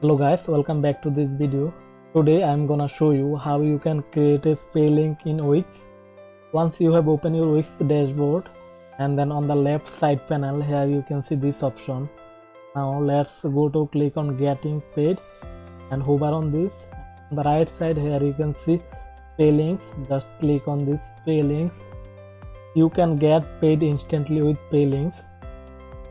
Hello guys, welcome back to this video. Today I'm gonna show you how you can create a pay link in Wix. Once you have opened your Wix dashboard, and then on the left side panel here you can see this option. Now let's go to click on getting paid and hover on this. On the right side here you can see pay links. Just click on this pay links. You can get paid instantly with pay links.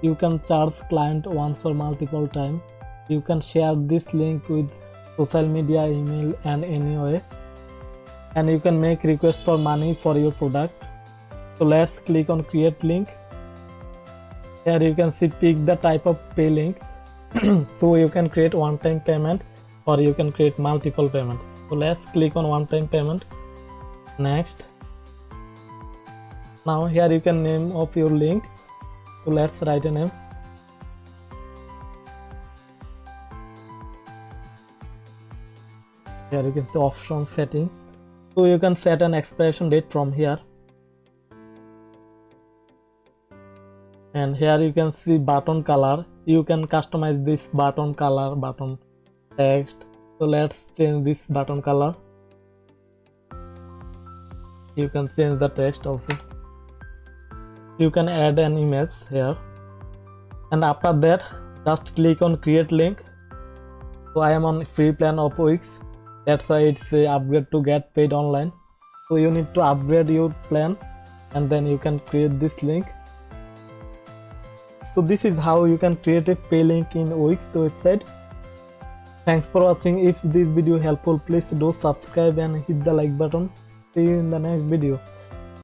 You can charge client once or multiple times. You can share this link with social media, email and anyway, and you can make request for money for your product. So let's click on create link. Here you can see pick the type of pay link. So you can create one-time payment or you can create multiple payment. So let's click on one-time payment. Next. Now here you can name of your link. So let's write a name. Here you can see option setting. So you can set an expiration date from here. And here you can see button color. You can customize this button color, button text. So let's change this button color. You can change the text also. You can add an image here. And after that, just click on create link. So I am on free plan of Wix. That's why it's a upgrade to get paid online. So you need to upgrade your plan and then you can create this link. So this is how you can create a pay link in Wix website. Thanks for watching. If this video helpful, please do subscribe and hit the like button. See you in the next video.